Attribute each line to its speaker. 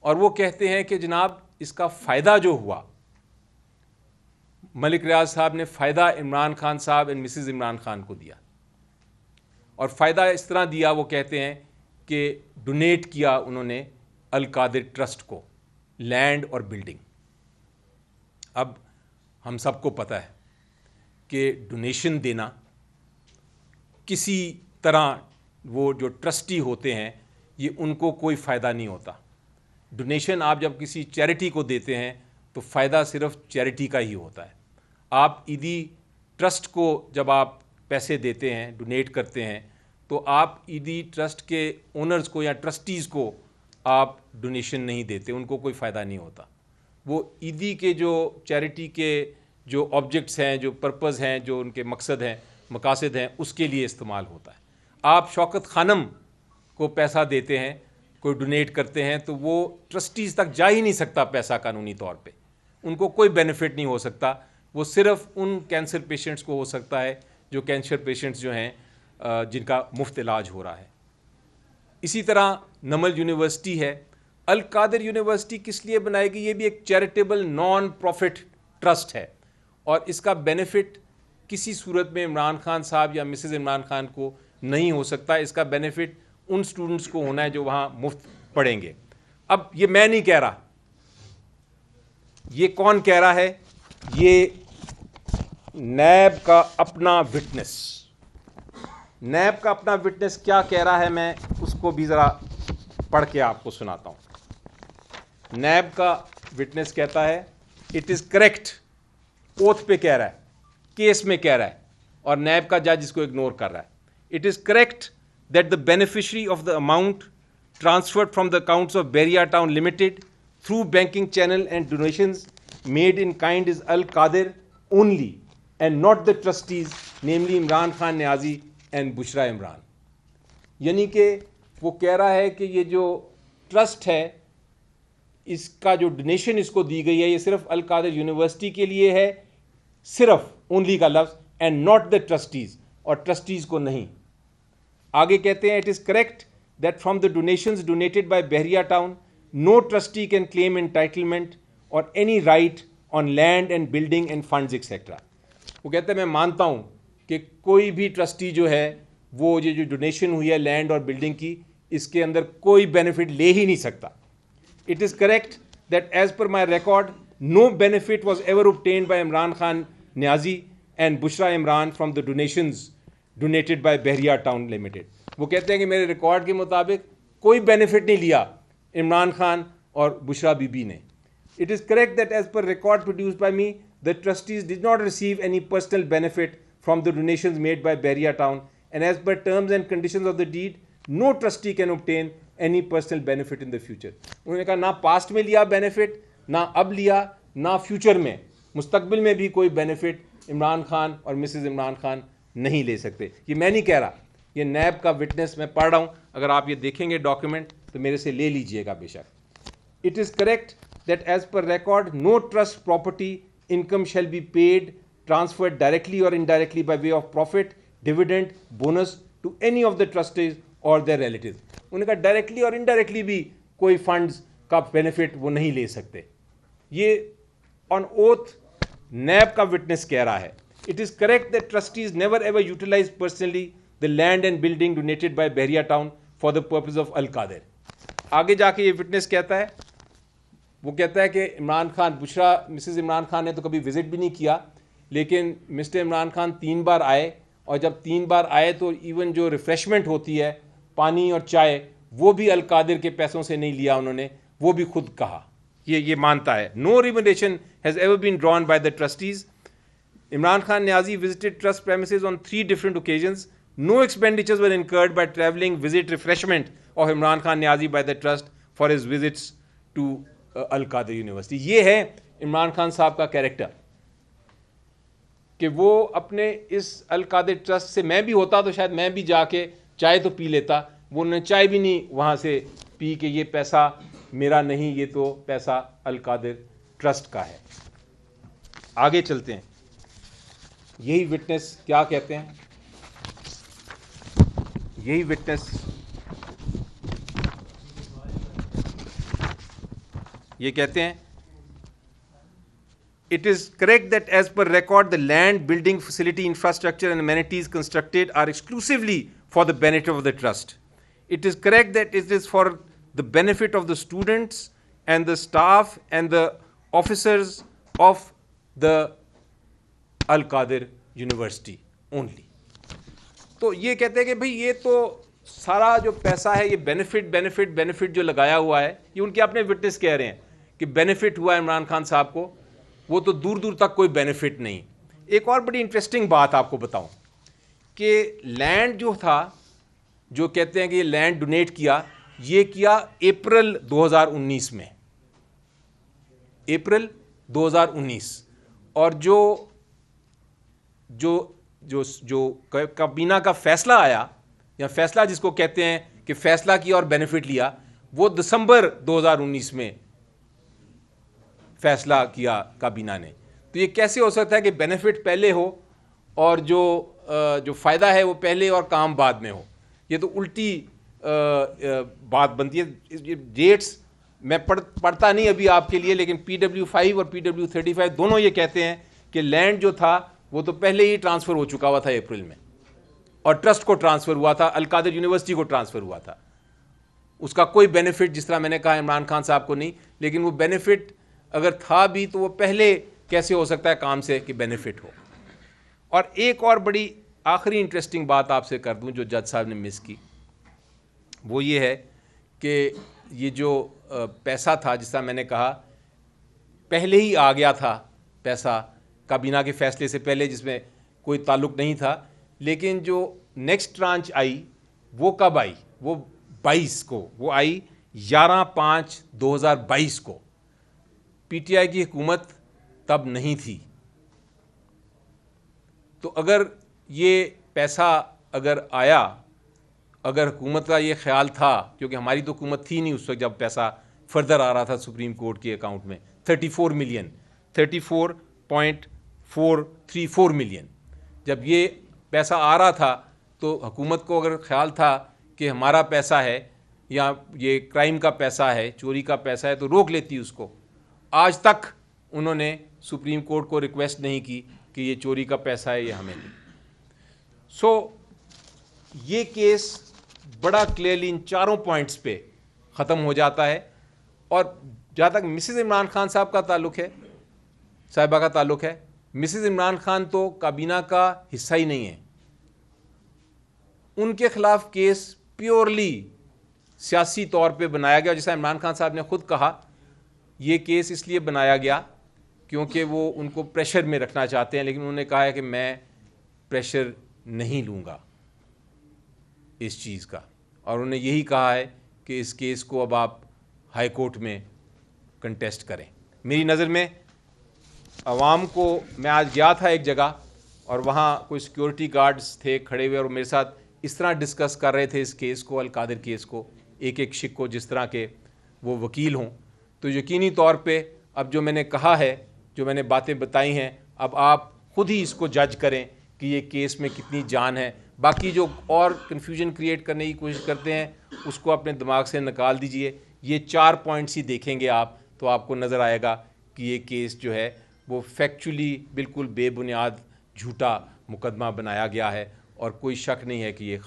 Speaker 1: اور وہ کہتے ہیں کہ جناب اس کا فائدہ جو ہوا، ملک ریاض صاحب نے فائدہ عمران خان صاحب اینڈ مسز عمران خان کو دیا، اور فائدہ اس طرح دیا، وہ کہتے ہیں کہ ڈونیٹ کیا انہوں نے القادر ٹرسٹ کو لینڈ اور بلڈنگ۔ اب ہم سب کو پتہ ہے کہ ڈونیشن دینا کسی طرح، وہ جو ٹرسٹی ہوتے ہیں یہ ان کو کوئی فائدہ نہیں ہوتا۔ ڈونیشن آپ جب کسی چیریٹی کو دیتے ہیں تو فائدہ صرف چیریٹی کا ہی ہوتا ہے۔ آپ عیدی ٹرسٹ کو جب آپ پیسے دیتے ہیں، ڈونیٹ کرتے ہیں، تو آپ عیدی ٹرسٹ کے اونرز کو یا ٹرسٹیز کو آپ ڈونیشن نہیں دیتے، ان کو کوئی فائدہ نہیں ہوتا۔ وہ عیدی کے جو چیریٹی کے جو آبجیکٹس ہیں، جو پرپز ہیں، جو ان کے مقصد ہیں، مقاصد ہیں، اس کے لیے استعمال ہوتا ہے۔ آپ شوکت خانم کو پیسہ دیتے ہیں، کوئی ڈونیٹ کرتے ہیں، تو وہ ٹرسٹیز تک جا ہی نہیں سکتا پیسہ قانونی طور پہ، ان کو کوئی بینیفٹ نہیں ہو سکتا، وہ صرف ان کینسر پیشنٹس کو ہو سکتا ہے جو کینسر پیشنٹس جو ہیں جن کا مفت علاج ہو رہا ہے۔ اسی طرح نمل یونیورسٹی ہے، القادر یونیورسٹی کس لیے بنائی گئی؟ یہ بھی ایک چیریٹیبل نان پروفٹ ٹرسٹ ہے، اور اس کا بینیفٹ کسی صورت میں عمران خان صاحب یا مسز عمران خان کو نہیں ہو سکتا۔ اس کا بینیفٹ ان اسٹوڈنٹس کو ہونا ہے جو وہاں مفت پڑھیں گے۔ اب یہ میں نہیں کہہ رہا، یہ کون کہہ رہا ہے؟ یہ نیب کا اپنا وٹنس، نیب کا اپنا وٹنس کیا کہہ رہا ہے، میں اس کو بھی ذرا پڑھ کے آپ کو سناتا ہوں۔ نیب کا وٹنس کہتا ہے اٹ از کریکٹ، اوتھ پہ کہہ رہا ہے، کیس میں کہہ رہا ہے، اور نیب کا جج اس کو اگنور کر رہا ہے۔ It is correct that the beneficiary of the amount transferred from the accounts of Bahria town limited through banking channel and donations made in kind is Al Qadir only and not the trustees namely Imran Khan Niazi and Bushra Imran. یعنی کہ وہ کہہ رہا ہے کہ یہ جو trust ہے، اس کا جو ڈونیشن اس کو دی گئی ہے، یہ صرف القادر یونیورسٹی کے لیے ہے، صرف اونلی کا لفظ، اینڈ ناٹ دا ٹرسٹیز، اور ٹرسٹیز کو نہیں۔ آگے کہتے ہیں it is correct that from the donations donated by Bahria town no trustee can claim entitlement اور any right on land and building and funds etcetera. وہ کہتے ہیں میں مانتا ہوں کہ کوئی بھی ٹرسٹی جو ہے وہ یہ جو ڈونیشن ہوئی ہے لینڈ اور بلڈنگ کی، اس کے اندر کوئی بینیفٹ لے ہی نہیں سکتا۔ It is correct that as per my record no benefit was ever obtained by Imran Khan Niazi and Bushra Imran from the donations donated by Bahria town limited. وہ کہتے ہیں کہ میرے ریکارڈ کے مطابق کوئی بینیفٹ نہیں لیا عمران خان اور بشرا بی بی نے۔ It is correct that as per record produced by me the trustees did not receive any personal benefit from the donations made by Bahria Town, and as per terms and conditions of the deed, no trustee can obtain any personal benefit in the future. انہوں نے کہا نہ past میں لیا benefit, نہ اب لیا، نہ فیوچر میں، مستقبل میں بھی کوئی بینیفٹ عمران خان اور مسز عمران خان نہیں لے سکتے۔ یہ میں نہیں کہہ رہا، یہ نیب کا وٹنس میں پڑھ رہا ہوں، اگر آپ یہ دیکھیں گے ڈاکیومنٹ تو میرے سے لے لیجئے گا بے شک۔ It is correct that as per record no trust property income shall be paid, transferred directly or indirectly by way of profit, dividend, bonus to any of the trustees or their relatives. انہوں نے کہا directly اور indirectly بھی کوئی funds کا benefit وہ نہیں لے سکتے۔ یہ آن اوتھ نیب کا وٹنس کہہ رہا ہے۔ It is correct that trustees never ever utilized personally the land and building donated by Bahria Town for the purpose of Al-Qadir. آگے جا کے یہ وٹنس کہتا ہے، وہ کہتا ہے کہ عمران خان، بشرا مسز عمران خان نے تو کبھی وزٹ بھی نہیں کیا، لیکن مسٹر عمران خان 3 بار آئے، اور جب 3 بار آئے تو ایون جو ریفریشمنٹ ہوتی ہے، پانی اور چائے، وہ بھی القادر کے پیسوں سے نہیں لیا انہوں نے، وہ بھی خود کہا، یہ مانتا ہے۔ No remuneration has ever been drawn by the trustees. Imran Khan Niazi visited trust premises on 3 different occasions. No expenditures were incurred by travelling visit refreshment of Imran Khan Niazi by the trust for his visits to Al-Qadir University. یہ ہے عمران خان صاحب کا character, کہ وہ اپنے اس القادر trust سے، میں بھی ہوتا تو شاید میں بھی جا کے چائے تو پی لیتا، وہ نے چائے بھی نہیں وہاں سے پی کہ یہ پیسہ میرا نہیں، یہ تو پیسہ القادر ٹرسٹ کا ہے۔ آگے چلتے ہیں، یہی وٹنس کیا کہتے ہیں؟ یہی وٹنس یہ کہتے ہیں it is correct that as per record the land, building, facility, infrastructure and amenities constructed are exclusively for the benefit of the trust. It is correct that it is for the benefit of the students and the staff and the officers of the Al-Qadir University only. تو یہ کہتے ہیں کہ بھئی یہ تو سارا جو پیسہ ہے یہ بینیفٹ جو لگایا ہوا ہے، یہ ان کے اپنے وٹنس کہہ رہے ہیں کہ بینیفٹ ہوا ہے عمران خان صاحب کو، وہ تو دور دور تک کوئی بینیفٹ نہیں. ایک اور بڑی انٹرسٹنگ بات آپ کو بتاؤں کہ لینڈ جو تھا، جو کہتے ہیں کہ یہ لینڈ ڈونیٹ کیا، یہ کیا اپریل 2019 میں، اپریل 2019. اور جو کابینہ کا فیصلہ آیا، یا فیصلہ جس کو کہتے ہیں کہ فیصلہ کیا اور بینیفٹ لیا، وہ دسمبر 2019 میں فیصلہ کیا کابینہ نے. تو یہ کیسے ہو سکتا ہے کہ بینیفٹ پہلے ہو اور جو فائدہ ہے وہ پہلے اور کام بعد میں ہو؟ یہ تو الٹی بات بنتی ہے. یہ ڈیٹس میں پڑھتا نہیں ابھی آپ کے لیے، لیکن PW5 اور PW35 دونوں یہ کہتے ہیں کہ لینڈ جو تھا وہ تو پہلے ہی ٹرانسفر ہو چکا ہوا تھا اپریل میں، اور ٹرسٹ کو ٹرانسفر ہوا تھا، القادر یونیورسٹی کو ٹرانسفر ہوا تھا. اس کا کوئی بینیفٹ جس طرح میں نے کہا عمران خان صاحب کو نہیں، لیکن وہ بینیفٹ اگر تھا بھی تو وہ پہلے کیسے ہو سکتا ہے کام سے کہ بینیفٹ ہو. اور ایک اور بڑی آخری انٹرسٹنگ بات آپ سے کر دوں جو جج صاحب نے مس کی، وہ یہ ہے کہ یہ جو پیسہ تھا، جس طرح میں نے کہا پہلے ہی آ گیا تھا پیسہ کابینہ کے فیصلے سے پہلے، جس میں کوئی تعلق نہیں تھا، لیکن جو نیکسٹ ٹرانچ آئی وہ کب آئی؟ وہ 22 کو، وہ آئی 11/5/2022 کو. PTI کی حکومت تب نہیں تھی. تو اگر یہ پیسہ اگر آیا، اگر حکومت کا یہ خیال تھا، کیونکہ ہماری تو حکومت تھی نہیں اس وقت جب پیسہ فردر آ رہا تھا سپریم کورٹ کے اکاؤنٹ میں، 34.434 ملین، جب یہ پیسہ آ رہا تھا تو حکومت کو اگر خیال تھا کہ ہمارا پیسہ ہے یا یہ کرائم کا پیسہ ہے، چوری کا پیسہ ہے، تو روک لیتی اس کو. آج تک انہوں نے سپریم کورٹ کو ریکویسٹ نہیں کی کہ یہ چوری کا پیسہ ہے، یہ ہمیں دیں. سو یہ کیس بڑا کلیئرلی ان چاروں پوائنٹس پہ ختم ہو جاتا ہے. اور جہاں تک مسز عمران خان صاحب کا تعلق ہے، صاحبہ کا تعلق ہے، مسز عمران خان تو کابینہ کا حصہ ہی نہیں ہے. ان کے خلاف کیس پیورلی سیاسی طور پہ بنایا گیا. جیسا عمران خان صاحب نے خود کہا، یہ کیس اس لیے بنایا گیا کیونکہ وہ ان کو پریشر میں رکھنا چاہتے ہیں، لیکن انہوں نے کہا ہے کہ میں پریشر نہیں لوں گا اس چیز کا. اور انہوں نے یہی کہا ہے کہ اس کیس کو اب آپ ہائی کورٹ میں کنٹیسٹ کریں. میری نظر میں عوام کو، میں آج گیا تھا ایک جگہ اور وہاں کوئی سیکیورٹی گارڈز تھے کھڑے ہوئے اور میرے ساتھ اس طرح ڈسکس کر رہے تھے اس کیس کو، القادر کیس کو، ایک ایک شک کو، جس طرح کے وہ وکیل ہوں. تو یقینی طور پہ اب جو میں نے کہا ہے، جو میں نے باتیں بتائی ہیں، اب آپ خود ہی اس کو جج کریں کہ یہ کیس میں کتنی جان ہے. باقی جو اور کنفیوژن کریٹ کرنے کی کوشش کرتے ہیں اس کو اپنے دماغ سے نکال دیجئے. یہ 4 پوائنٹس ہی دیکھیں گے آپ تو آپ کو نظر آئے گا کہ یہ کیس جو ہے وہ فیکچولی بالکل بے بنیاد جھوٹا مقدمہ بنایا گیا ہے، اور کوئی شک نہیں ہے کہ یہ